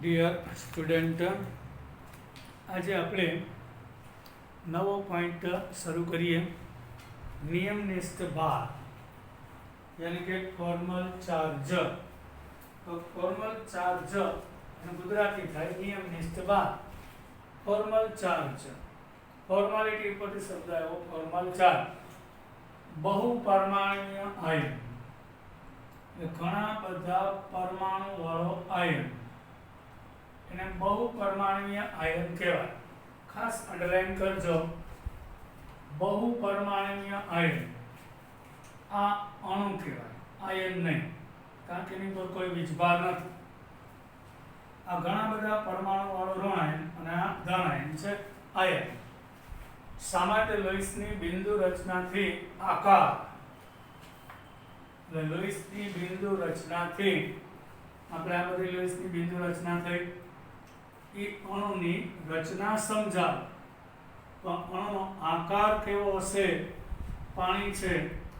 Dear student, આજે આપણે નવો પોઈન્ટ શરૂ કરીએ. નિયમનિષ્ઠ ભાર યાની કે ફોર્મલ ચાર્જ. તો ફોર્મલ ચાર્જ અને ગુજરાતી થાય નિયમનિષ્ઠ ભાર. ફોર્મલ ચાર્જ ફોર્માલિટી ઉપરથી શબ્દ આવ્યો. ફોર્મલ ચાર્જ બહુ પરમાણુય આયન, ઘણા બધા પરમાણુ વાળો આયન, એને બહુ પરમાણુય આયન કહેવાય. ખાસ અંડરલાઈન કરજો, બહુ પરમાણુય આયન. આ અણુ કહેવાય, આયન નહીં, કારણ કે એની પર કોઈ વીજભાર નથી. આ ઘણા બધા પરમાણુ વાળો ઋણ આયન અને આ ધન આયન છે, આયન. સામાન્ય લોહીસની બિંદુ રચનાથી આકાર, લોહીસની બિંદુ રચનાથી આપણે આ બધી લોહીસની બિંદુ રચના થઈ, એ અણુની રચના સમજાવ. તો અણુનો આકાર કેવો હશે? પાણી છે,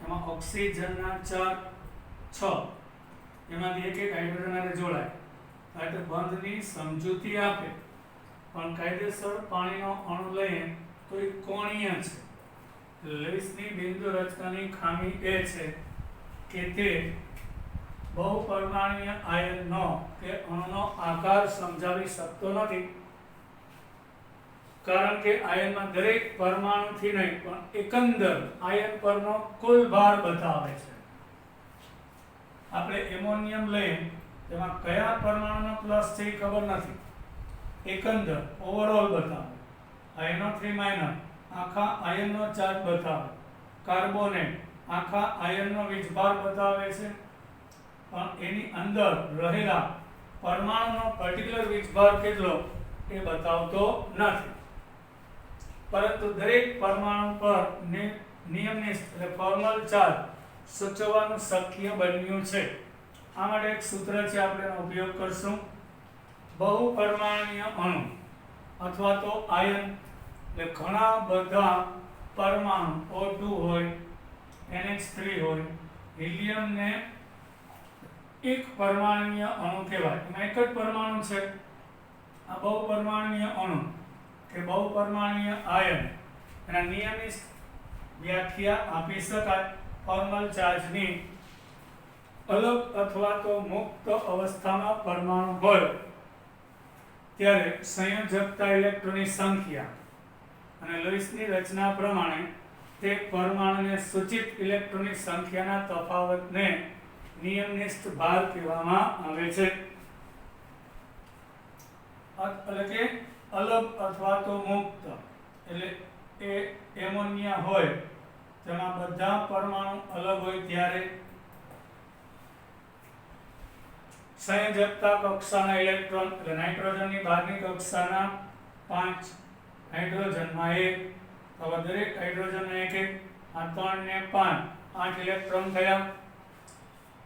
એમાં ઓક્સિજનના 4 એમાંથી એક એક હાઇડ્રોજન સાથે જોડાય એટલે બંધની સમજૂતી આપે. પણ કાયદેસર પાણીનો અણુ લઈએ તો એ કોણીય છે. લોહીસની બિંદુ રચનાની ખામી એ છે કે તે બહુ પરમાણુય આયનનો કે અણુનો આકાર સમજાવી શકતો નથી. કારણ કે આયનમાં દરેક પરમાણુથી નહીં પણ એકંદર આયન પરનો કુલ ભાર બતાવે છે. આપણે એમોનિયમ લઈએ, તેમાં કયા પરમાણુનો પ્લસ છે એ ખબર નથી, એકંદર ઓવરઓલ બતાવે. આયનો3 માઇનસ આખા આયનનો ચાર્જ બતાવે. કાર્બોનેટ આખા આયનનો વીજભાર બતાવે છે, પણ એની અંદર રહેલા પરમાણુનો પર્ટિક્યુલર વીજભાર કેટલો એ બતાવતો નથી. પરંતુ દરેક પરમાણુ પર નિયમનિષ્ઠ એટલે ફોર્મલ ચાર્જ સૂચવવાનું શક્ય બન્યું છે. આ માટે એક સૂત્ર છે, આપણે એનો ઉપયોગ કરશું. બહુ પરમાણુય અણુ અથવા તો આયન એટલે ઘણા બધા પરમાણુ O2 હોય, NH3 હોય, હિલિયમ ને એક પરમાણુય અણુ કહેવાય. એમાં એક જ પરમાણુ છે. આ બહુ પરમાણુય અણુ કે બહુ પરમાણુય આયન એના નિયમિત વ્યાખ્યા આપી શકાય. ફોર્મલ ચાર્જની અલગ અથવા તો મુક્ત અવસ્થામાં પરમાણુ હોય ત્યારે સંયોજકતા ઇલેક્ટ્રોનની સંખ્યા અને લોહીસની રચના પ્રમાણે તે પરમાણુને સૂચિત ઇલેક્ટ્રોનની સંખ્યાના તફાવતને નિયમનિષ્ઠ ભાર કહેવામાં આવે છે. એટલે કે અલગ અથવા તો મુક્ત, એટલે એ એમોનિયા હોય તેમાં બધા પરમાણુ અલગ હોય ત્યારે સંયોજકતા કક્ષાના ઇલેક્ટ્રોન એટલે નાઇટ્રોજનની બહારની કક્ષાના 5 હાઇડ્રોજનમાં 1, તો દરેક હાઇડ્રોજન એક એક, આ 3 ને 5 8 ઇલેક્ટ્રોન થયા.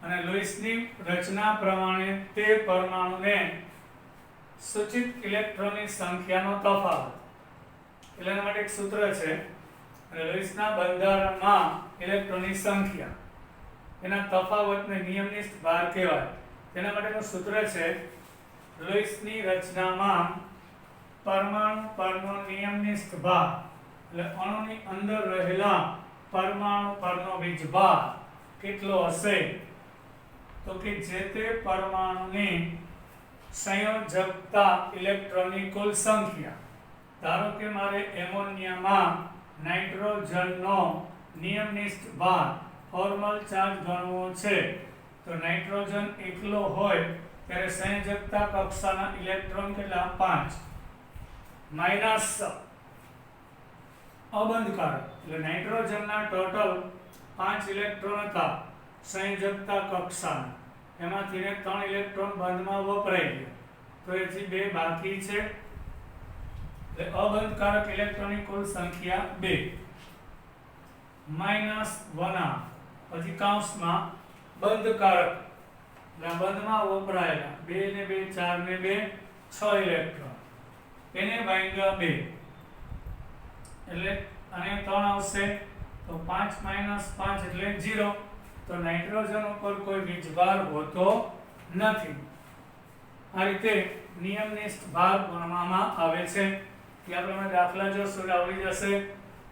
અને લોહીસની રચના પ્રમાણે તે પરમાણુને સૂચિત ઇલેક્ટ્રોનની સંખ્યાનો તફાવત. એટલે એના માટે એક સૂત્ર છે, લોહીસના બંધારણમાં ઇલેક્ટ્રોનની સંખ્યા એના તફાવતને નિયમનિષ્ઠ ભાર કહેવાય. તેના માટેનું સૂત્ર છે, લોહીસની રચનામાં પરમાણુ પરનો નિયમનિષ્ઠ ભાર એટલે અણુની અંદર રહેલા પરમાણુ પરનો વીજભાર કેટલો હશે? તો કે જે તે પરમાણુની સંયોજકતા ઇલેક્ટ્રોનની કુલ સંખ્યા. ધારો કે મારે એમોનિયામાં નાઇટ્રોજનનો નિયમનિષ્ઠ ભાર ફોર્મલ ચાર્જ ગણવો છે, તો નાઇટ્રોજન એકલો હોય ત્યારે સંયોજકતા કક્ષાના ઇલેક્ટ્રોન કેટલા? 5 માઈનસ અબંધકારક એટલે નાઇટ્રોજનના ટોટલ 5 ઇલેક્ટ્રોન હતા સંયોજકતા કક્ષાના, એમાંથી 3 ઇલેક્ટ્રોન બંધમાં વપરાઈ ગયા, તો એથી 2 બાકી છે. એટલે અબંધકારક ઇલેક્ટ્રોનની કુલ સંખ્યા 2 માઈનસ 1 પછી કૌંસમાં બંધકારક એટલે બંધમાં વપરાયેલા 2 ને 2 4 ને 2 6 ઇલેક્ટ્રોન, એને ભાગ્યા 2 એટલે અને 3 આવશે તો 5 માઈનસ 5 એટલે 0. તો નાઇટ્રોજન ઉપર કોઈ વીજભાર હોતો નથી. આ રીતે નિયમનિષ્ઠ ભાર ગણવામાં આવે છે. કે આપણે દાખલા જોશું આવડી જશે.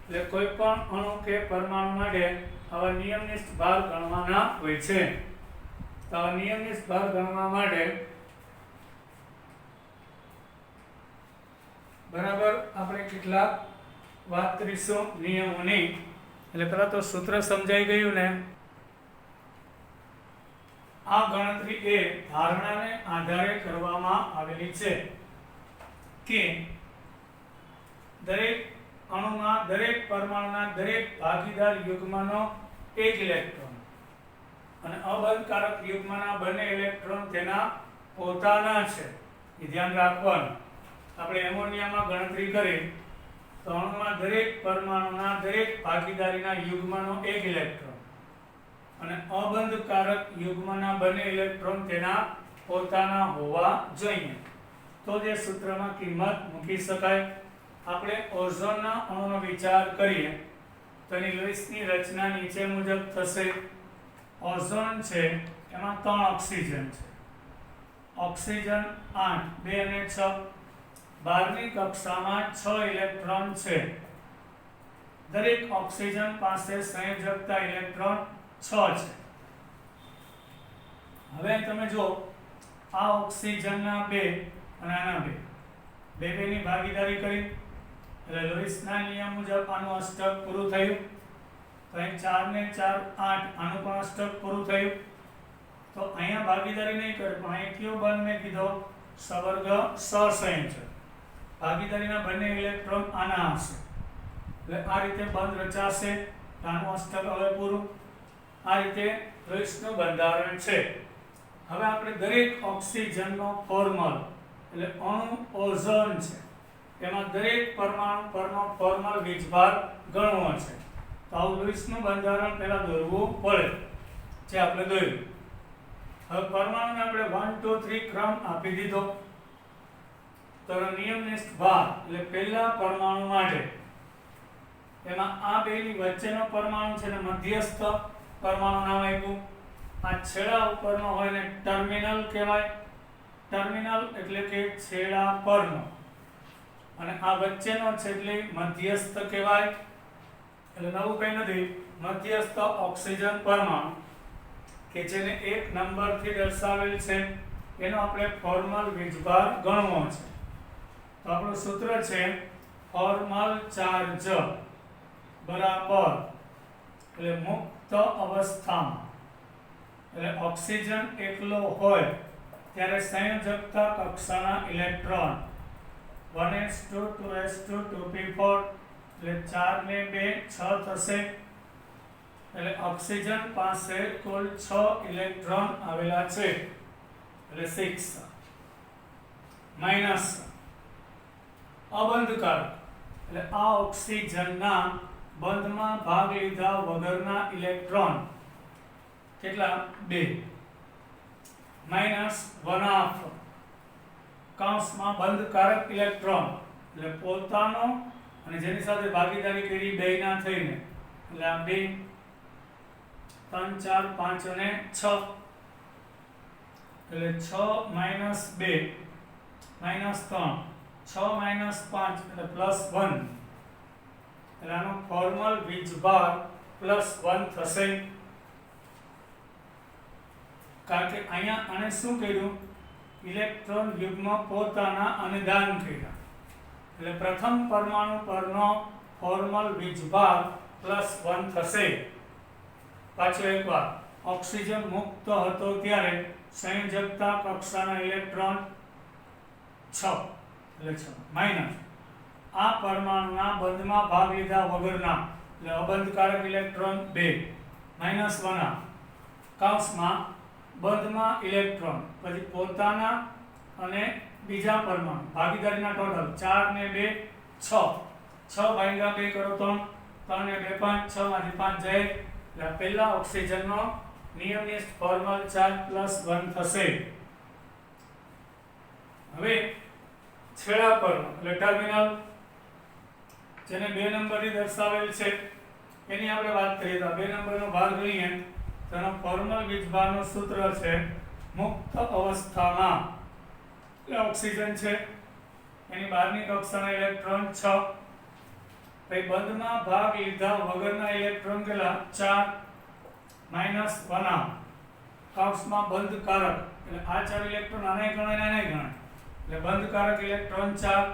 એટલે કોઈ પણ અણુ કે પરમાણુ માટે આવા નિયમનિષ્ઠ ભાર ગણવાના હોય છે. તો આવા નિયમનિષ્ઠ ભાર ગણવા માટે બરાબર આપણે કેટલાક વાત કરીશું નિયમોની. એટલે પહેલા તો સૂત્ર સમજાઈ ગયું ને. આ ગણતરી એ ધારણાને આધારે કરવામાં આવેલી છે કે દરેક અણુમાં દરેક પરમાણુના દરેક ભાગીદાર યુગ્મનો એક ઇલેક્ટ્રોન અને અબંધકારક યુગ્મના બંને ઇલેક્ટ્રોન તેના પોતાના છે. એ ધ્યાન રાખવાનું. આપણે એમોનિયામાં ગણતરી કરી તો અણુમાં દરેક પરમાણુના દરેક ભાગીદારીના યુગ્મનો એક ઇલેક્ટ્રોન અને અબંધકારક યુગ્મના બંને ઇલેક્ટ્રોન તેના પોતાના હોવા જોઈએ. તો જે સૂત્રમાં કિંમત મૂકી શકાય. આપણે ઓઝોનના અણુનો વિચાર કરીએ તો એની લુઈસની રચના નીચે મુજબ થશે. ઓઝોન છે એમાં 3 ઓક્સિજન છે. ઓક્સિજન 8, 2 અને 6. 12મી કક્ષામાં 6 ઇલેક્ટ્રોન છે. દરેક ઓક્સિજન પાસે સંયોજકતા ઇલેક્ટ્રોન 6 છે. હવે તમે જો આ ઓક્સિજનના 2 અને આના 2 ની ભાગીદારી કરી એટલે લુઈસના નિયમ મુજબ આનું અષ્ટક પૂરું થયું. તો અહીં 4 ને 4 8 આનું પણ અષ્ટક પૂરું થયું. તો અહીંયા ભાગીદારી નહીં કરે પણ અહીં કયો બંધ મેં કીધો સવર્ગ સહસંયોજક. ભાગીદારીના બંને ઇલેક્ટ્રોન આના હશે એટલે આ રીતે બંધ રચાશે. આનું અષ્ટક હવે પૂરું. આ રીતે લુઈસનું બંધારણ છે. હવે આપણે દરેક ઓક્સિજનનો ફોર્મલ એટલે અણુ ઓઝોન છે એમાં દરેક પરમાણુ પરનો ફોર્મલ વીજભાર ગણવો છે. તો આવું લુઈસનું બંધારણ પહેલા દોરવું પડે જે આપણે દોર્યું. હવે પરમાણુને આપણે 1 2 3 ક્રમ આપી દીધો. તો નિયમનિષ્ઠ ભાર એટલે પહેલા પરમાણુ માટે એમાં આ બેની વચ્ચેનો પરમાણુ છે ને મધ્યસ્થ પરમાણુ નામ આપ્યું. આ છેડા ઉપરનો હોય ને ટર્મિનલ કહેવાય. ટર્મિનલ એટલે કે છેડા પરનો અને આ વચ્ચેનો છે એટલે મધ્યસ્થ કહેવાય. એટલે નવું કંઈ નથી. મધ્યસ્થ ઓક્સિજન પરમાણુ કે જેને 1 નંબરથી દર્શાવેલ છે એનો આપણે ફોર્મલ વીજભાર ગણવો છે. તો આપણું સૂત્ર છે ફોર્મલ ચાર્જ બરાબર એટલે મુક્ત અવસ્થામાં એટલે ઓક્સિજન એકલો હોય ત્યારે સંયોજકતા કક્ષાના ઇલેક્ટ્રોન 1s2 2s2 2p4 એટલે 4 ને 2 6 થશે. એટલે ઓક્સિજન પાસે કુલ 6 ઇલેક્ટ્રોન આવેલા છે એટલે 6 માઈનસ અબંધકારક એટલે આ ઓક્સિજનના બંધમાં ભાગ લીધા વગરના ઇલેક્ટ્રોન કેટલા 2 માઈનસ 1/2 કૌંસમાં બંધકારક ઇલેક્ટ્રોન એટલે પોતાનો અને જેની સાથે ભાગીદારી કરી બેયના થઈને એટલે આ 2 3 4 5 અને 6 એટલે 6 માઈનસ 2 માઈનસ 3 6 માઈનસ 5 એટલે પ્લસ 1 એટલે આનો ફોર્મલ વીજભાર પ્લસ 1 થશે. કારણ કે અહીંયા આને શું કર્યું ઇલેક્ટ્રોન યુગ્મ પોતાના અને દાન કર્યા એટલે પ્રથમ પરમાણુ પરનો ફોર્મલ વીજભાર પ્લસ 1 થશે. પાછો એકવાર ઓક્સિજન મુક્ત હતો ત્યારે સંયોજકતા કક્ષાના ઇલેક્ટ્રોન 6 એટલે 6 માઈનસ આ પરમાણુના બંધમાં ભાગ લીધા વગરના એટલે અબંધકારક ઇલેક્ટ્રોન 2 માઈનસ 1 કૌંસમાં બંધમાં ઇલેક્ટ્રોન પછી પોતાના અને બીજા પરમાણુ ભાગીદારીના ટોટલ 4 ને 2 6 6 ભાગ્યા 2 કરો તો 3 ને 2 5 6 માંથી 5 જાય એટલે પહેલા ઓક્સિજનનો નિયમનિષ્ઠ ફોર્મલ ચાર્જ પ્લસ 1 થશે. હવે છેડા પરનો એટલે ટર્મિનલ જેને 2 નંબરથી દર્શાવેલ છે એની આપણે વાત કરીએ તો 2 નંબરનો ભાગ જોઈએ તો એનો ફોર્મલ વીજભારનું સૂત્ર છે મુક્ત અવસ્થામાં એટલે ઓક્સિજન છે, એની બહારની કક્ષાના ઇલેક્ટ્રોન 6. પછી બંધમાં ભાગ લીધા વગરના ઇલેક્ટ્રોન કેટલા? 4 માઈનસ 1 કૌંસમાં બંધકારક, એટલે આ 4 ઇલેક્ટ્રોન આને ગણાય ને આને ગણાય, એટલે બંધકારક ઇલેક્ટ્રોન 4,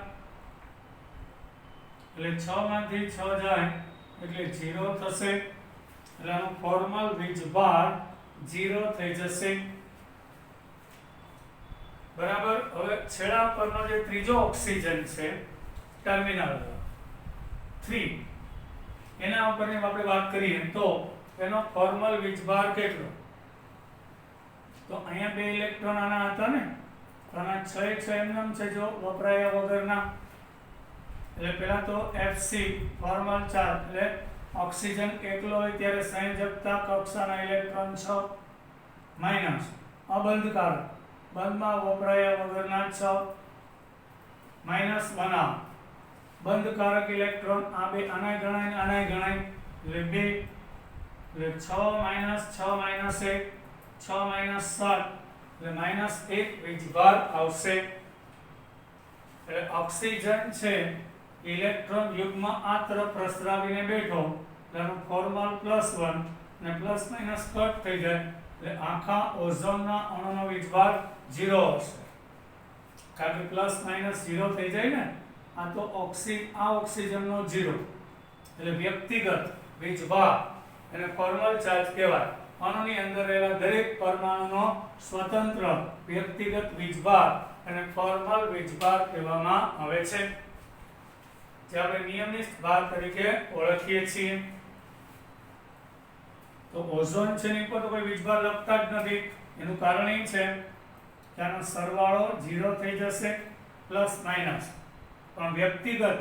એટલે 6 માંથી 6 જાય એટલે 0 થશે, એટલે આનો ફોર્મલ વીજભાર 0 થઈ જશે. બરાબર. હવે છેડા પરનો જે ત્રીજો ઓક્સિજન છે ટર્મિનલ 3, એના ઉપરની આપણે વાત કરીએ તો એનો ફોર્મલ વીજભાર કેટલો? તો અહીંયા 2 ઇલેક્ટ્રોન આના હતા ને, તો આના 6 એમનેમ છે જો વપરાયા વગરના, એટલે પહેલા તો Fc ફોર્મલ ચાર્જ, એટલે ઓક્સિજન એકલો હોય ત્યારે સંયોજકતા કક્ષાના ઇલેક્ટ્રોન 6 માઈનસ અબંધકારક બંધમાં વપરાયા વગરના 6 માઈનસ 1 બંધકારક ઇલેક્ટ્રોન આ બે આના ગણાય ને આના ગણાય, એટલે 2, એટલે 6 માઈનસ 6 માઈનસ 1 6 માઈનસ 7 એટલે માઈનસ 1 વીજભાર આવશે. એટલે ઓક્સિજન છે ઇલેક્ટ્રોન યુગ્મ આ તરફ પ્રસરાવીને બેઠો, એટલે આનું ફોર્મલ +1 અને પ્લસ માઈનસ કટ થઈ જાય, એટલે આખા ઓઝોનના અણુનો વીજભાર 0 હશે, કારણ કે પ્લસ માઈનસ 0 થઈ જાય ને. આ તો ઓક્સિજનનો 0, એટલે વ્યક્તિગત વીજભાર એને ફોર્મલ ચાર્જ કહેવાય. અણુની અંદર રહેલા દરેક પરમાણુનો સ્વતંત્ર વ્યક્તિગત વીજભાર અને ફોર્મલ વીજભાર કહેવામાં આવે છે, જે આપણે નિયમિત ભાર તરીકે ઓળખીએ છીએ. તો ઓઝોન છે ને પર તો કોઈ વીજભાર લખતા જ નથી. એનું કારણ એ છે કે આનો સરવાળો 0 થઈ જશે પ્લસ માઈનસ, પણ વ્યક્તિગત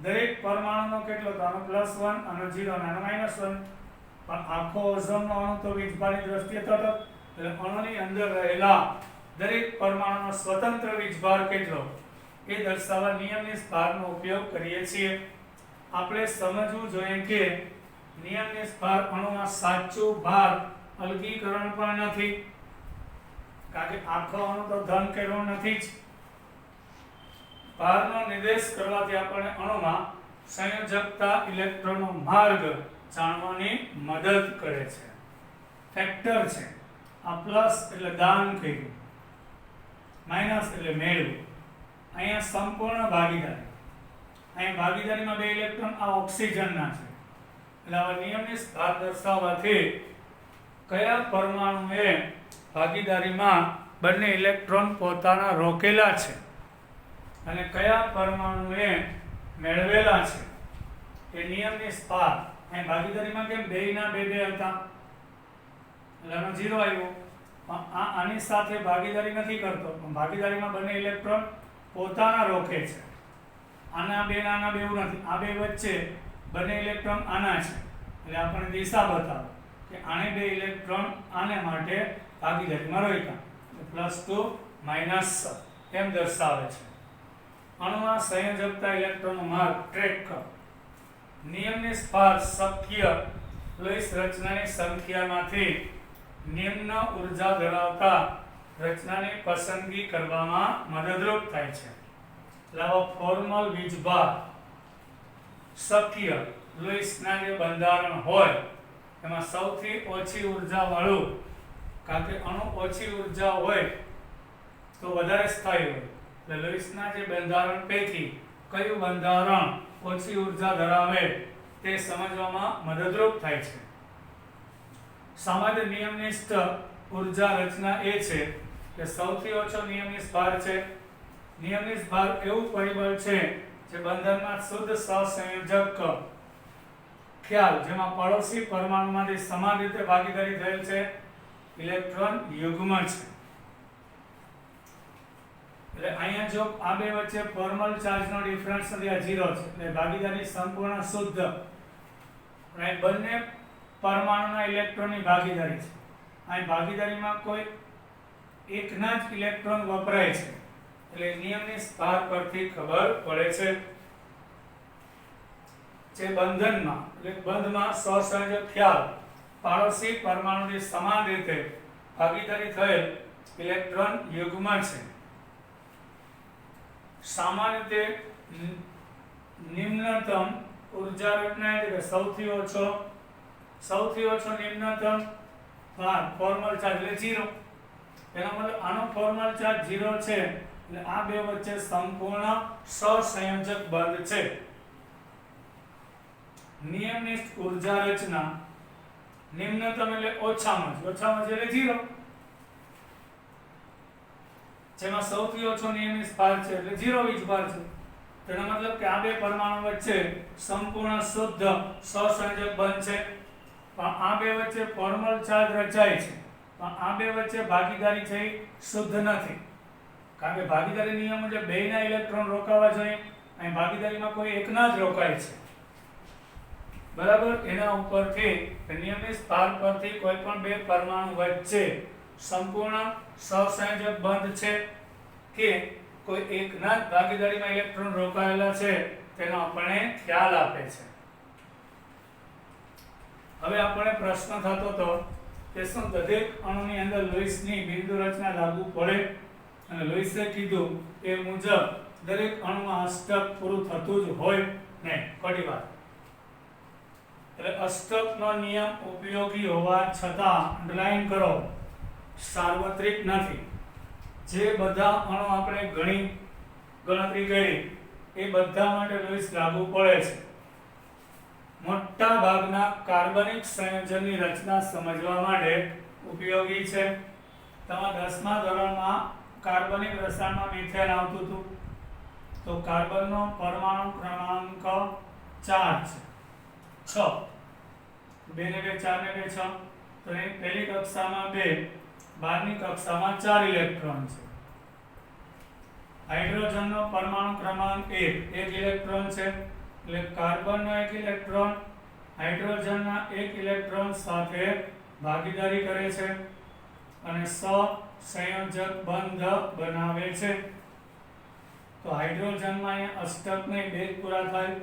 દરેક પરમાણુનો કેટલો? તો આનો +1 આનો 0 અને આનો -1, પણ આખો ઓઝોનનો અણુ તો વીજભારની દ્રષ્ટિએ તટસ્થ, એટલે અણુની અંદર રહેલા દરેક પરમાણુનો સ્વતંત્ર વીજભાર કેટલો એ દર્શાવવા નિયમિત ભારનો ઉપયોગ કરીએ છીએ. આપણે સમજવું જોઈએ કે નિયમિત ભાર અણુમાં સાચું ભાર અલગીકરણ પણ નથી, કારણ કે આખો અણુ તો ધન કે ઋણ નથી જ. ભારનો નિર્દેશ કરવાથી આપણને અણુમાં સંયોજકતા ઇલેક્ટ્રોનનો માર્ગ જાણવાની મદદ કરે છે. ફેક્ટર છે. આ પ્લસ એટલે દાન કર્યું, માઈનસ એટલે મેળવ્યું. અહીંયા સંપૂર્ણ ભાગીદારી, અહીંયા ભાગીદારીમાં 2 ઇલેક્ટ્રોન આ ઓક્સિજનના છે, એટલે આવા નિયમિત ભાર દર્શાવવાથી કયા પરમાણુએ ભાગીદારીમાં બંને ઇલેક્ટ્રોન પોતાના રોકેલા છે અને કયા પરમાણુએ મેળવેલા છે એ નિયમિત ભાર. અહીં ભાગીદારીમાં કેમ બેયના 2 હતા, એટલે આનો 0 આવ્યો. આની સાથે ભાગીદારી નથી કરતો, પણ ભાગીદારીમાં બંને ઇલેક્ટ્રોન પોતાના રોકે છે. આના 2 ના આના 2 એવું નથી, આ 2 વચ્ચે બંને ઇલેક્ટ્રોન આના છે, એટલે આપણને દિશા બતાવો કે આને 2 ઇલેક્ટ્રોન આને માટે ભાગીદારીમાં રોક્યા, +2 - એમ દર્શાવે છે. અણુમાં સંયોજકતા ઇલેક્ટ્રોનનો માર્ગ ટ્રેક કરો. નિયમિત ભાર શક્ય લોહીસ રચનાની સંખ્યામાંથી નિમ્ન ઉર્જા ધરાવતા રચનાની પસંદગી કરવામાં મદદરૂપ થાય છે. લાવો ફોર્મલ વીજભાર શક્ય લોહીસના જે બંધારણ હોય એમાં સૌથી ઓછી ઉર્જા વાળું, કારણ કે અણુ ઓછી ઉર્જા હોય તો વધારે સ્થાયી હોય, એટલે લોહીસના જે બંધારણ પૈકી કયું બંધારણ ઓછી ઉર્જા ધરાવે તે સમજવામાં મદદરૂપ થાય છે. સામાન્ય નિયમનિષ્ઠ ઉર્જા રચના એ છે કે સૌથી ઓછો નિયમિત ભાર છે. નિયમિત ભાર એવું પરિબળ છે જે બંધનમાં શુદ્ધ સહસંયોજક ખ્યાલ, જેમાં પડોશી પરમાણુમાંથી સમાન રીતે ભાગીદારી થયેલ છે ઇલેક્ટ્રોન યુગ્મ છે. એટલે અહીંયા જો આ બે વચ્ચે ફોર્મલ ચાર્જનો ડિફરન્સ નથી, આ 0 છે, એટલે ભાગીદારી સંપૂર્ણ શુદ્ધ. અને બંને પરમાણુના ઇલેક્ટ્રોનની ભાગીદારી છે. અહીં ભાગીદારીમાં કોઈ એકના જ ઇલેક્ટ્રોન વપરાય છે, એટલે નિયમની ભાર પરથી ખબર પડે છે. જે બંધનમાં એટલે બંધમાં સહસંયોજક ખ્યાલ પાડોશી પરમાણુની સમાન રીતે ભાગીદારી થયેલ ઇલેક્ટ્રોન યુગ્મ છે. સામાન્ય રીતે નિમ્નતમ ઉર્જા રચના એટલે કે સૌથી ઓછો નિમ્નતમ ભાર ફોર્મલ ચાર્જ એટલે 0. એનો મતલબ આનો ફોર્મલ ચાર્જ 0 છે એટલે આ બે વચ્ચે સંપૂર્ણ સહસંયોજક બંધ છે. નિયમિત ઉર્જા રચના નિમ્નતમ એટલે ઓછામાં એટલે 0, જેમાં સૌથી ઓછો નિયમિત ભાર છે એટલે 0 વીજભાર છે. તેનો મતલબ કે આ બે પરમાણુ વચ્ચે સંપૂર્ણ શુદ્ધ સહસંયોજક બંધ છે. પણ આ બે વચ્ચે ફોર્મલ ચાર્જ રચાય છે, પણ આ બે વચ્ચે ભાગીદારી છે શુદ્ધ નથી. કારણ કે ભાગીદારી નિયમ મુજબ બેયના ઇલેક્ટ્રોન રોકાવા જોઈએ, અહીં ભાગીદારીમાં કોઈ એકના જ રોકાય છે. બરાબર. એના ઉપરથી નિયમિત ભાર પરથી કોઈ પણ બે પરમાણુ વચ્ચે સંપૂર્ણ સહસંયોજક બંધ છે કે કોઈ એકના જ ભાગીદારીમાં ઇલેક્ટ્રોન રોકાયેલા છે તેનો આપણને ખ્યાલ આપે છે. હવે આપણને પ્રશ્ન થતો હતો કે શું દરેક અણુની અંદર લુઈસની બિંદુ રચના લાગુ પડે? અને લુઈસે કીધું એ મુજબ દરેક અણુમાં અષ્ટક પૂરું થતું જ હોય નહીં. ખોટી વાત. એટલે અષ્ટકનો નિયમ ઉપયોગી હોવા છતાં અંડરલાઈન કરો, સાર્વત્રિક નથી. જે બધા અણુ આપણે ગણતરી કરી એ બધા માટે લુઈસ લાગુ પડે છે. મોટા ભાગના કાર્બનિક સંયોજનની રચના સમજવા માટે ઉપયોગી છે. તમારા 10મા ધોરણમાં કાર્બનિક રસાયણમાં મિથેન આવતું હતું, તો કાર્બનનો પરમાણુ ક્રમાંક 4 છે, 6. 2 ને 2 4 ને 2 6. તો એ પહેલી કક્ષામાં 2, 12મી કક્ષામાં 4 ઇલેક્ટ્રોન છે. હાઇડ્રોજનનો પરમાણુ ક્રમાંક 1 ઇલેક્ટ્રોન છે. એટલે કાર્બનનો 1 ઇલેક્ટ્રોન હાઇડ્રોજનના 1 ઇલેક્ટ્રોન સાથે ભાગીદારી કરે છે અને સહસંયોજક બંધ બનાવે છે. તો હાઇડ્રોજનમાં અહીંયા અષ્ટક નહીં 2 પૂરા થાય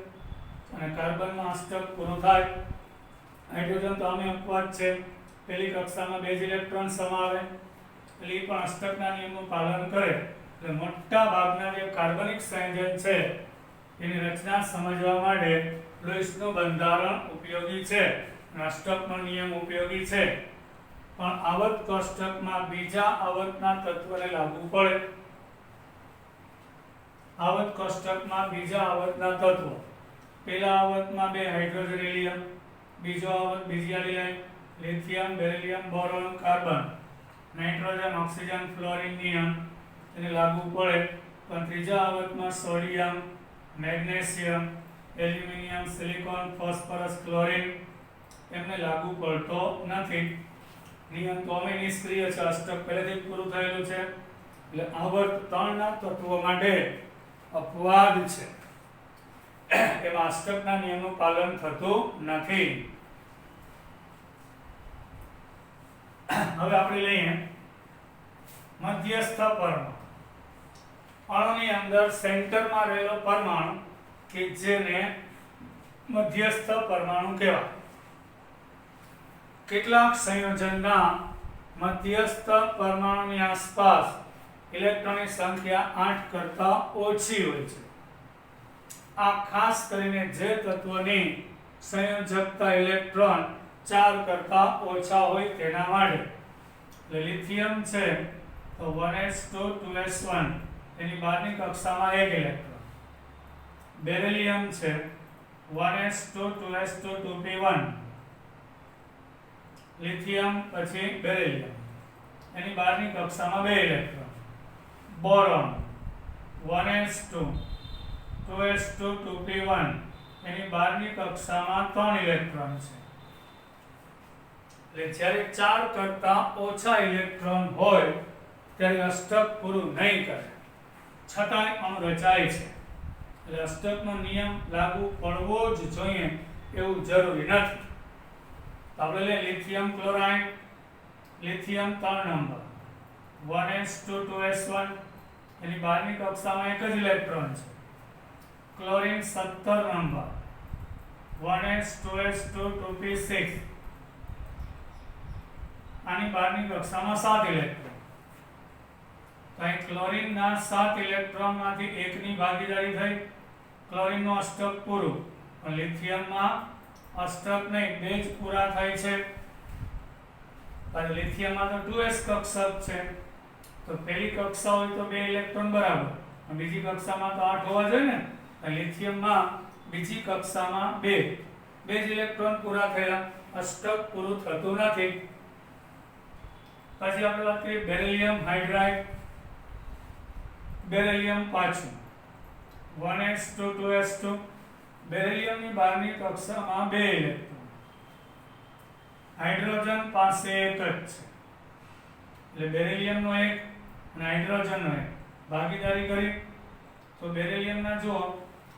અને કાર્બનમાં અષ્ટક પૂરું થાય. હાઇડ્રોજન તો આમે અપવાદ છે, પહેલી કક્ષામાં 2 ઇલેક્ટ્રોન સમાવે એટલે એ પણ અષ્ટકના નિયમનું પાલન કરે. એટલે મોટા ભાગના જે કાર્બનિક સંયોજન છે એની રચના સમજવા માટે લુઈસનું બંધારણ ઉપયોગી છે, અષ્ટકનો નિયમ ઉપયોગી છે. પણ આવર્ત કોષ્ટકમાં બીજા આવર્તના તત્વને લાગુ પડે. આવર્ત કોષ્ટકમાં બીજા આવર્તના તત્વો, પહેલા આવર્તમાં 2 હાઇડ્રોજન હિલિયમ, બીજો આવર્ત બીજી lithium beryllium boron carbon, nitrogen oxygen fluorine નિયમ એને લાગુ પડે. પણ ત્રીજા આવર્તમાં sodium magnesium aluminium silicon phosphorus chlorine એમને લાગુ પડતો નથી. નિયમ તો અમે નિષ્ક્રિય છે, અષ્ટક પહેલેથી જ પૂરું થયેલું છે. એટલે આવર્ત 3 ના તત્વો માટે અપવાદ છે, એમાં અષ્ટકના નિયમનું પાલન થતું નથી. હવે આપણે લઈએ મધ્યસ્થ પરમાણુ. અણુની અંદર સેન્ટરમાં રહેલો પરમાણુ કે જેને મધ્યસ્થ પરમાણુ કહેવાય. કેટલાક સંયોજનના મધ્યસ્થ પરમાણુની આસપાસ ઇલેક્ટ્રોનની સંખ્યા 8 કરતા ઓછી હોય છે. આ ખાસ કરીને જે તત્વની સંયોજકતા ઇલેક્ટ્રોન 4 કરતા ઓછા હોય તેના માટે. એટલે લિથિયમ છે તો 1s2 2s1 એની બહારની કક્ષામાં 1 ઇલેક્ટ્રોન. બેરિલિયમ છે 1s2 2s2 2p1. લિથિયમ પછી બેરિલિયમ એની બહારની કક્ષામાં 2 electron. Boron 1s2 2s2 2p1 એની બહારની કક્ષામાં 3 ઇલેક્ટ્રોન છે. એટલે જ્યારે 4 કરતા ઓછા ઇલેક્ટ્રોન હોય ત્યારે અષ્ટક પૂરું નહીં કરે, છતાંય અણુ રચાય છે. એટલે અષ્ટકનો નિયમ લાગુ પડવો જ જોઈએ એવું જરૂરી નથી. તો આપણે લઈએ lithium chloride. Lithium 3 number 1s2 2s1 એની બહારની કક્ષામાં 1 જ ઇલેક્ટ્રોન છે. Chlorine 17 number 1s 2s2 2p6 આની બહારની કક્ષામાં 7 ઇલેક્ટ્રોન. તો અહીં ક્લોરીનના 7 ઇલેક્ટ્રોનમાંથી એકની ભાગીદારી થઈ, ક્લોરીનનું અષ્ટક પૂરું. પણ લિથિયમમાં અષ્ટક નહીં, 2 જ પૂરા થાય છે. લિથિયમમાં તો 2s કક્ષક છે, તો પહેલી કક્ષા હોય તો 2 ઇલેક્ટ્રોન બરાબર, બીજી કક્ષામાં તો 8 હોવા જોઈએ ને. લિથિયમમાં બીજી કક્ષામાં 2 જ ઇલેક્ટ્રોન પૂરા થયા, અષ્ટક પૂરું થતું નથી. પછી આપણે વાત કરીએ બેરિલિયમ હાઇડ્રાઇડ. બેરિલિયમ પાછું 1s2 2s2. બેરિલિયમની બહારની કક્ષામાં 2 ઇલેક્ટ્રોન, હાઇડ્રોજન પાસે એક જ છે, એટલે બેરિલિયમનો એક અને હાઇડ્રોજનનો એક ભાગીદારી કરી. તો બેરિલિયમના જો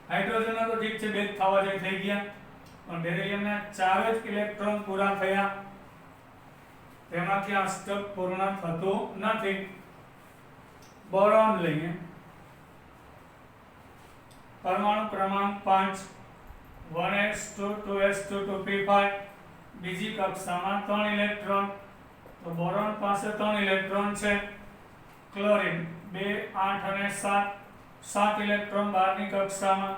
હાઇડ્રોજનના તો ઠીક છે, 2 જ થવા જોઈએ, થઈ ગયા, પણ બેરિલિયમના 4 જ ઇલેક્ટ્રોન પૂરા થયા, તેમાંથી અષ્ટક પૂર્ણ થતું નથી. બોરોન લઈએ, પરમાણુ ક્રમાંક 5, 1s2 2s2 2p5. બીજી કક્ષામાં 3 ઇલેક્ટ્રોન, તો બોરોન પાસે 3 ઇલેક્ટ્રોન છે. ક્લોરીન 2 8 અને 7 ઇલેક્ટ્રોન બહારની કક્ષામાં,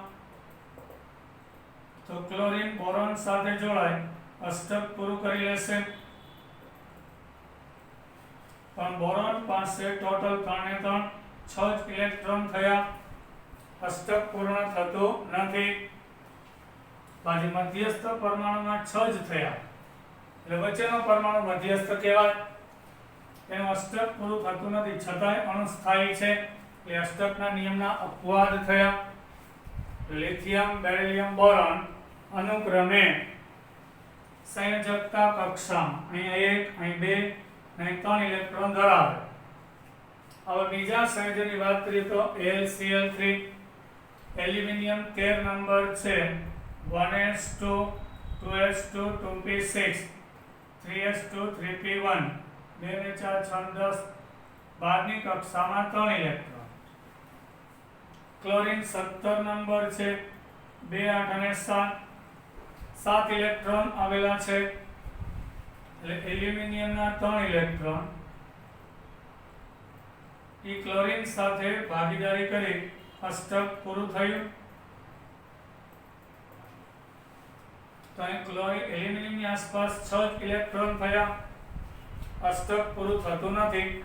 તો ક્લોરીન બોરોન સાથે જોડાય, અષ્ટક પૂરું કરી લેશે. પણ બોરોન પાસે ટોટલ 3 ને 3 6 જ ઇલેક્ટ્રોન થયા, અષ્ટક પૂર્ણ થતું નથી. પછી મધ્યસ્થ પરમાણુમાં 6 જ થયા, એટલે વચ્ચેનો પરમાણુ મધ્યસ્થ કહેવાય. એનું અષ્ટક પૂરું થતું નથી, છતાંય અણુસ્થાયી છે, એટલે અષ્ટકના નિયમના અપવાદ થયા. લિથિયમ, બેરિલિયમ, બોરોન અનુક્રમે સંયોજકતા કક્ષામાં અહીં 1, અહીં 2 અહીં 3 ઇલેક્ટ્રોન ધરાવે. હવે બીજા સંયોજનની વાત કરીએ તો AlCl3. એલ્યુમિનિયમ 13 નંબર છે, 1s2 2s2 2p6 3s2 3p1 2 ને 4 6 10. બહારની કક્ષામાં 3 ઇલેક્ટ્રોન. ક્લોરીન 17 નંબર છે, 2 8 અને 7 ઇલેક્ટ્રોન આવેલા છે, એટલે એલ્યુમિનિયમના 3 ઇલેક્ટ્રોન એ ક્લોરીન સાથે ભાગીદારી કરી, અષ્ટક પૂરું થયું. તો અહીં એલ્યુમિનિયમની આસપાસ 6 ઇલેક્ટ્રોન થયા, અષ્ટક પૂરું થતું નથી.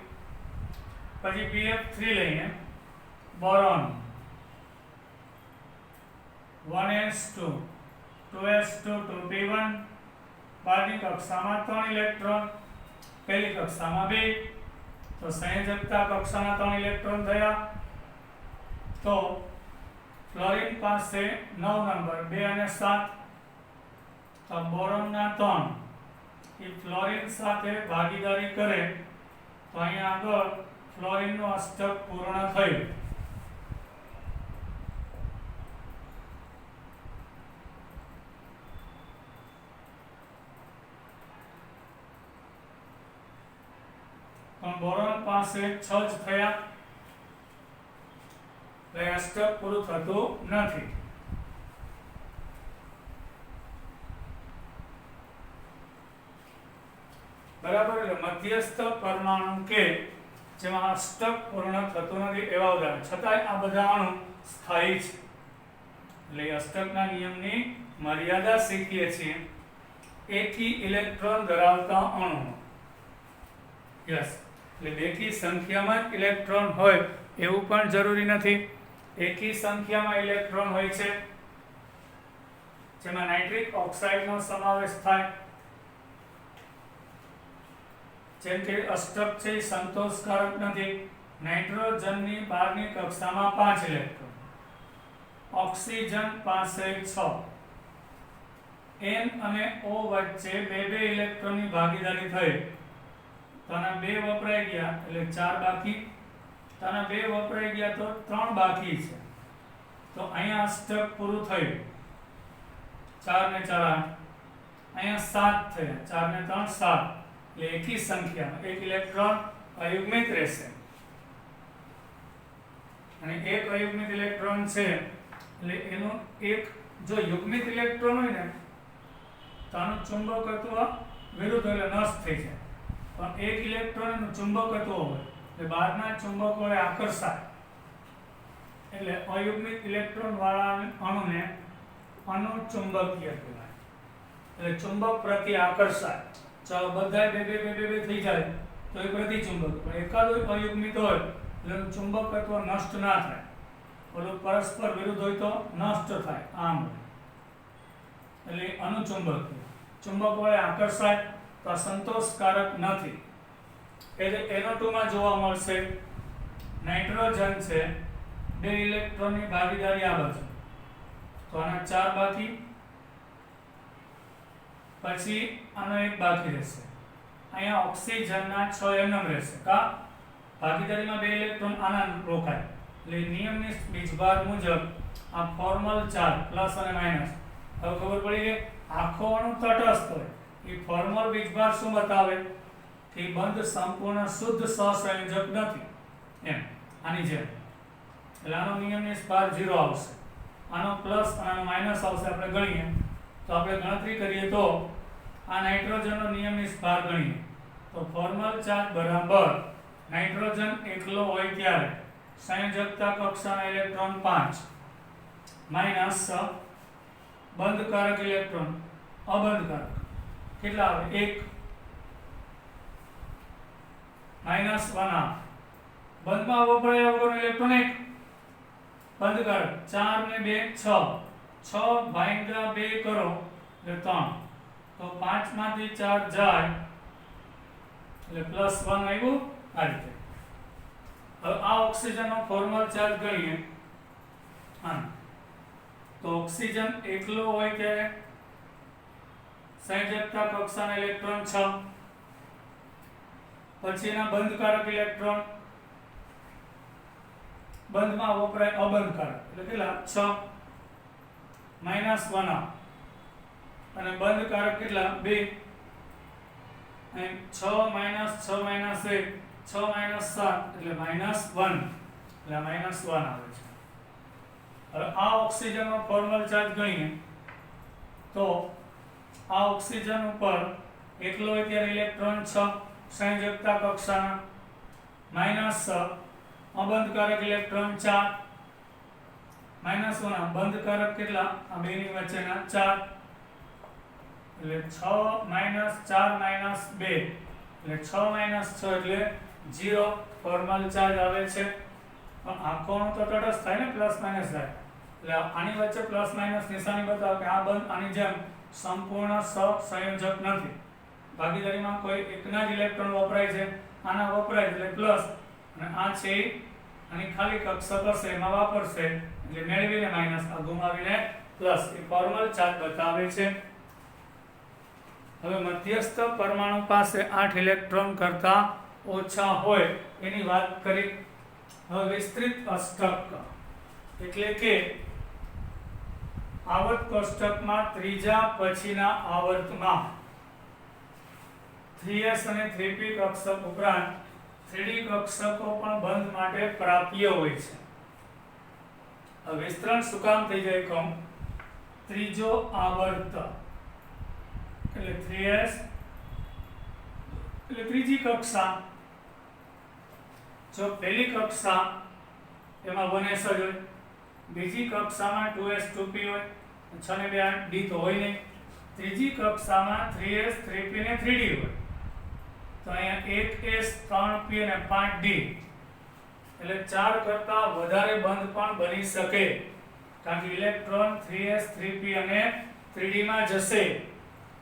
પછી Pf3 લઈએ, બોરોન 1s2 2s2 2p1. બહારની કક્ષામાં 3 ઇલેક્ટ્રોન, પહેલી કક્ષામાં 2, તો સંયોજકતા કક્ષાના 3 ઇલેક્ટ્રોન થયા. તો ફ્લોરીન પાસે 9 નંબર, 2 અને 7, તો બોરોનના 3 એ ફ્લોરીન સાથે ભાગીદારી કરે, તો અહીંયા આગળ ફ્લોરીનનું અષ્ટક પૂર્ણ થયું. પણ બોરોન પાસે 6 જ થયા, એટલે અષ્ટક પૂરું થતું નથી. બરાબર, એટલે મધ્યસ્થ પરમાણુ કે જેમાં અષ્ટક પૂર્ણ થતું નથી એવા ઉદાહરણ, છતાંય આ બધા અણુ સ્થાયી છે. એટલે અષ્ટકના નિયમની મર્યાદા શીખીએ છીએ. એકી ઇલેક્ટ્રોન ધરાવતા અણુ, યસ, એટલે બેકી સંખ્યામાં જ ઇલેક્ટ્રોન હોય એવું પણ જરૂરી નથી. એકી સંખ્યામાં ઇલેક્ટ્રોન હોય છે, જેમાં નાઇટ્રિક ઓક્સાઇડનો સમાવેશ થાય. જેમ કે અષ્ટક છે એ સંતોષકારક નથી. નાઇટ્રોજનની બહારની કક્ષામાં 5 ઇલેક્ટ્રોન, ઓક્સિજન પાસે 6. N અને O વચ્ચે 2 ઇલેક્ટ્રોનની ભાગીદારી થઈ, તો આના 2 વપરાઈ ગયા એટલે 4 બાકી, તો આના 2 વપરાઈ ગયા તો 3 બાકી છે. તો અહીંયા અષ્ટક પૂરું થયું, 4 ને 4 8, અહીંયા 7 થયા, 4 ને 3 7, એટલે એકી સંખ્યામાં એક ઇલેક્ટ્રોન અયુગ્મિત રહેશે. અને એક અયુગ્મિત ઇલેક્ટ્રોન છે એટલે એનો એક જો યુગ્મિત ઇલેક્ટ્રોન હોય ને તો આનું ચુંબકત્વ વિરુદ્ધ એટલે નષ્ટ થઈ જાય, પણ એક ઇલેક્ટ્રોન એનું ચુંબકત્વ હોય એટલે બહારના ચુંબક વડે આકર્ષાય એટલે અયુગ્મિત ઇલેક્ટ્રોન વાળા અણુને અનુચુંબકીય કહેવાય. એટલે ચુંબક પ્રતિ આકર્ષાય. ચાલો બધા બે થઈ જાય તો એ પ્રતિચુંબક, પણ એકાદ અયુગ્મિત હોય એટલે એનું ચુંબકત્વ નષ્ટ ના થાય, ઓલું પરસ્પર વિરુદ્ધ હોય તો નષ્ટ થાય, આમ એટલે અનુચુંબકીય. ચુંબક વડે આકર્ષાય તો આ સંતોષકારક નથી. એટલે NO2 માં જોવા મળશે નાઇટ્રોજન છે, 2 ઇલેક્ટ્રોનની ભાગીદારી આ બાજુ, તો આના 4 બાકી, પછી આનો 1 બાકી રહેશે. અહીંયા ઓક્સિજનના 6 એમનેમ રહેશે. કા ભાગીદારીમાં 2 ઇલેક્ટ્રોન આના રોકાય. એટલે નિયમની બીજભાર મુજબ આ ફોર્મલ ચાર્જ પ્લસ અને માઈનસ. હવે ખબર પડી કે આખો અણુ તટસ્થ હોય, એ ફોર્મલ બીજભાર શું બતાવે કે બંધ સંપૂર્ણ શુદ્ધ સહસંયોજક નથી એમ, આની જેમ. એટલે આનો નિયમની ભાર 0 આવશે, આનો પ્લસ અને આનો માઈનસ આવશે. આપણે ગણીએ તો આપણે ગણતરી કરીએ તો આ નાઇટ્રોજનનો નિયમની ભાર ગણીએ તો ફોર્મલ ચાર્જ બરાબર નાઇટ્રોજન એકલો હોય ત્યારે સંયોજકતા કક્ષાના ઇલેક્ટ્રોન 5 માઈનસ બંધકારક ઇલેક્ટ્રોન અબંધકારક કેટલા આવે 1 માઈનસ 1 બંધમાં વપરાયા વગરનો ઇલેક્ટ્રોન 1, બંધકારક 4 ને 2 6 ભાગ્યા 2 કરો એટલે 3, તો 5 માંથી 4 જાય એટલે પ્લસ 1 આવ્યું આ રીતે. હવે આ ઓક્સિજનનો ફોર્મલ ચાર્જ ગણીએ તો ઓક્સિજન એકલો હોય ત્યારે સંયોજકતા કક્ષાના ઇલેક્ટ્રોન 6, પછી એના બંધકારક ઇલેક્ટ્રોન બંધમાં વપરાય અબંધકારક એટલે કેટલા 6 માઈનસ 1 અને બંધકારક કેટલા 2 અને 6 માઈનસ 6 માઈનસ 1 6 માઈનસ 7 એટલે માઈનસ 1 એટલે માઈનસ 1 આવે છે. હવે આ ઓક્સિજનનો ફોર્મલ ચાર્જ ગણીએ તો આ ઓક્સિજન ઉપર એકલો હોય ત્યારે ઇલેક્ટ્રોન 6 સંયોજકતા કક્ષાના માઈનસ 6 અબંધકારક ઇલેક્ટ્રોન 4 માઈનસ 1 બંધકારક કેટલા આ બેની વચ્ચેના 4 એટલે 6 માઈનસ 4 માઈનસ 2 એટલે 6 માઈનસ 6 એટલે 0 ફોર્મલ ચાર્જ આવે છે. પણ આખો અણુ તો તટસ્થ થાય ને, પ્લસ માઈનસ થાય એટલે આની વચ્ચે પ્લસ માઈનસ નિશાની બતાવો કે આ બંધ આની જેમ સંપૂર્ણ સહસંયોજક નથી. ભાગીદારીમાં કોઈ એકના જ ઇલેક્ટ્રોન વપરાય છે, આના વપરાય એટલે પ્લસ અને આ છે આની ખાલી કક્ષક હશે એમાં વાપરશે એટલે મેળવીને માઈનસ, આ ગુમાવીને પ્લસ, એ ફોર્મલ ચાર્જ બતાવે છે. હવે મધ્યસ્થ પરમાણુ પાસે 8 ઇલેક્ટ્રોન કરતા ઓછા હોય એની વાત કરી. હવે વિસ્તૃત અષ્ટક એટલે કે આવર્ત કોષ્ટકમાં ત્રીજા પછીના આવર્તમાં 3s અને 3p કક્ષક ઉપરાંત 3d કક્ષકો પણ બંધ માટે પ્રાપ્ય હોય છે. હવે વિસ્તરણ શું કામ થઈ જાય કહું. ત્રીજો આવર્ત એટલે 3s એટલે ત્રીજી કક્ષા. જો પહેલી કક્ષા એમાં 1s જ હોય, બીજી કક્ષામાં 2s 2p હોય, 6 ને 2 8 d તો હોય નહીં. ત્રીજી કક્ષામાં 3s 3p ને 3d હોય, તો અહીંયા 1s 3p અને 5d એટલે 4 કરતા વધારે બંધ પણ બની શકે, કારણ કે ઇલેક્ટ્રોન 3s 3p અને 3d માં જશે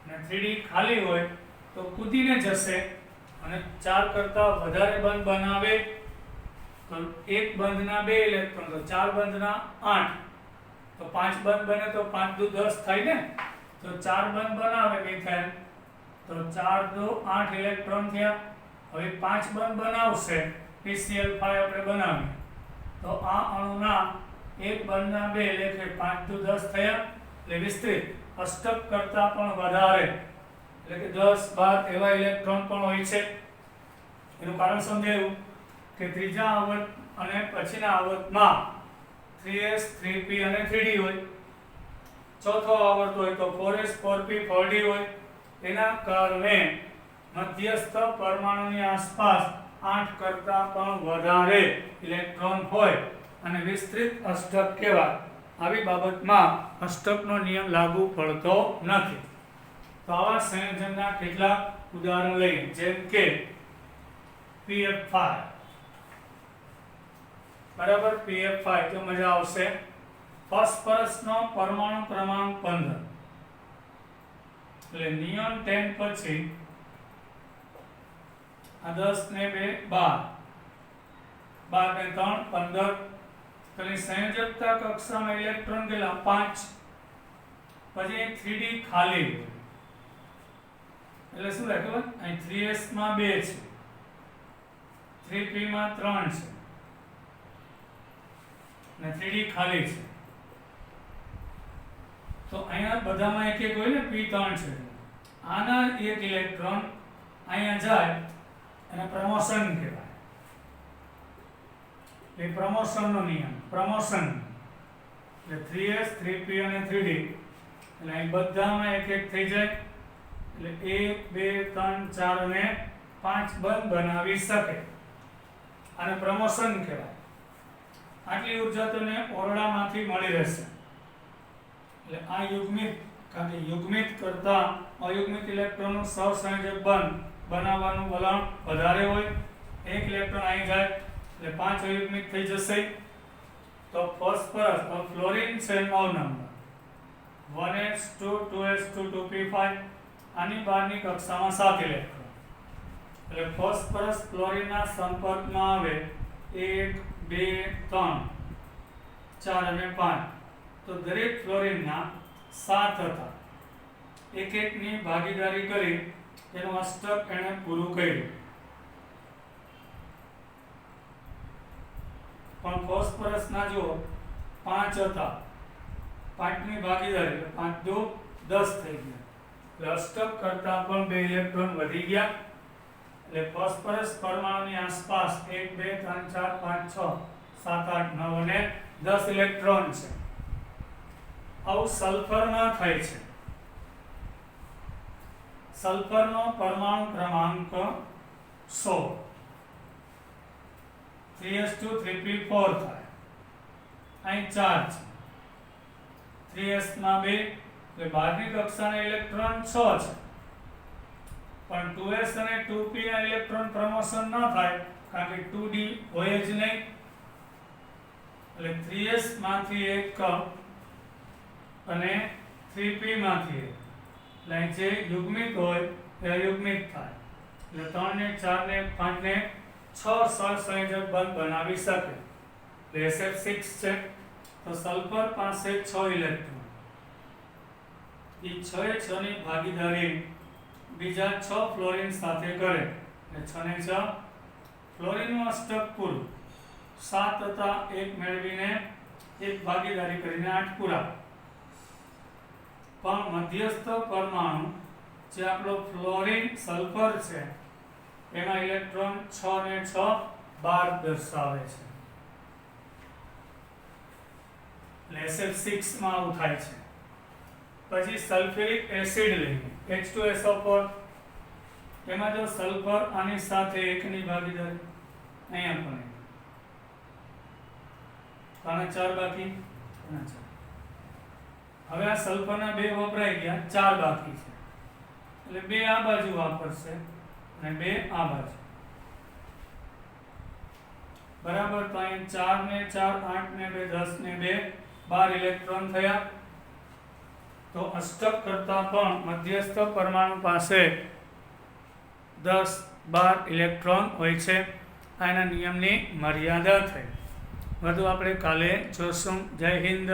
અને 3d ખાલી હોય તો કૂદીને જશે અને 4 કરતા વધારે બંધ બનાવે તો એક બંધના 2 ઇલેક્ટ્રોન, તો 4 બંધના 8, તો 5 બંધ બને તો 5 દુ 10 થાય ને, તો 4 બંધ બનાવે મિથેન તો 4 દુ 8 ઇલેક્ટ્રોન થયા. હવે 5 બંધ બનાવશે PCl5 આપણે બનાવીએ તો આ અણુના એક બંધના 2 એટલે 5 દુ 10 થયા. એટલે વિસ્તૃત અષ્ટક કરતા પણ વધારે એટલે કે 10 12 એવા ઇલેક્ટ્રોન પણ હોય છે. એનું કારણ સમજાયું કે ત્રીજા આવર્ત અને પછીના આવર્તમાં 3s 3p અને 3d હોય, ચોથો આવર્ત હોય તો 4s 4p 4d હોય. એના કારણે મધ્યસ્થ પરમાણુની આસપાસ 8 કરતાં પણ વધારે ઇલેક્ટ્રોન હોય અને વિસ્તૃત અષ્ટક કહેવાય. આવી બાબતમાં અષ્ટકનો નિયમ લાગુ પડતો નથી. તો આવા સંયોજનના કેટલાક ઉદાહરણ લઈએ, જેમ કે PF5. બરાબર, PF5 તો મજા આવશે. ફોસ્ફરસનો પરમાણુ ક્રમાંક 15, એટલે નિયોન 10 પછી આ 10 ને 2 12, 12 ને 3 15. તો સંયોજકતા કક્ષામાં ઇલેક્ટ્રોન કેટલા? 5. પછી 3D ખાલી, એટલે શું થાય ખબર? અહીં 3s માં 2 છે, 3p માં 3 છે અને 3D ખાલી છે. તો અહીંયા બધામાં એક એક હોય ને, p3 છે. આના એક ઇલેક્ટ્રોન અહીંયા જાય અને પ્રમોશન કહેવાય. એ પ્રમોશનનો નિયમ, પ્રમોશન એટલે 3s 3p અને 3d, એટલે અહીં બધામાં એક એક થઈ જાય. એટલે 1 2 3 4 અને 5 બંધ બનાવી શકે. આને પ્રમોશન કહેવાય. આટલી ઉર્જા તને ઓરડામાંથી મળી રહેશે. એટલે આ યુગ્મિત, કારણ કે યુગ્મિત કરતા અયુગ્મિત ઇલેક્ટ્રોનનું સહસંયોજક બંધ બનાવવાનું વલણ વધારે હોય. એક ઇલેક્ટ્રોન અહીં જાય એટલે 5 અયુગ્મિત થઈ જશે. તો ફોસ્ફરસ ફ્લોરિન છે 9 નંબર, 1s2 2s2 2p5. આની બહારની કક્ષામાં 7 ઇલેક્ટ્રોન. એટલે ફોસ્ફરસ ફ્લોરિનના સંપર્કમાં આવે 1 2 3 4 અને 5. તો દરેક ફ્લોરિનના 7 હતા. એક એકની ભાગીદારી કરી એનું અષ્ટક એણે પૂરું કર્યું. પણ ફોસ્ફરસના જો 5 હતા, 5ની ભાગીદારી, 5 2 10 થઈ ગયા. એટલે અષ્ટક કરતાં પણ 2 ઇલેક્ટ્રોન વધી ગયા. એટલે ફોસ્ફરસ પરમાણુની આસપાસ 1 2 3 4 5 6 7 8 9 અને 10 ઇલેક્ટ્રોન છે. આવું સલ્ફરમાં થાય છે. સલ્ફરનો પરમાણુ ક્રમાંક 100, 3s2 3p4 થાય. અહીં 4 છે, 3s માં 2, એટલે બહારની કક્ષાના ઇલેક્ટ્રોન 6 છે. પણ 2s અને 2p ના ઇલેક્ટ્રોન પ્રમોશન ન થાય, કારણ કે 2d હોય જ નહીં. એટલે 3s માંથી 1 અને 3p માંથી 1, એટલે જે યુગ્મિત હોય એ અયુગ્મિત થાય. એટલે 3 ને 4 ને 5 ને 6 સહસંયોજક બંધ બનાવી શકે. એટલે SF6 છે. તો સલ્ફર પાસે 6 ઇલેક્ટ્રોન. એ 6 એ 6 ની ભાગીદારી બીજા 6 ફ્લોરિન સાથે કરે. એટલે 6 ને 6 ફ્લોરિનનું અષ્ટક પૂરું. 7 હતા, 1 મેળવીને 1 ભાગીદારી કરીને 8 પૂરા. પણ મધ્યસ્થ પરમાણુ જે આપણો ફ્લોરિન સલ્ફર છે, એના ઇલેક્ટ્રોન 6 ને 6 12 દર્શાવે છે. એટલે SF6 માં આવું થાય છે. પછી સલ્ફ્યુરિક એસિડ લઈએ, H2SO4. એમાં જો સલ્ફર આની સાથે 1 ની ભાગીદારી, અહીંયા પણ આના 4 બાકી, આના 4. હવે આ સલ્ફરના 2 વપરાઈ ગયા, 4 બાકી છે. એટલે 2 આ બાજુ વાપરશે અને 2 આ બાજુ. બરાબર. તો અહીં 4 ને 4 8 ને 2 10 ને 2 12 ઇલેક્ટ્રોન થયા. તો અષ્ટક કરતા પણ મધ્યસ્થ પરમાણુ પાસે 10 12 ઇલેક્ટ્રોન હોય છે. આના નિયમની મર્યાદા થઈ. વધુ આપણે કાલે જોશું. જય હિન્દ.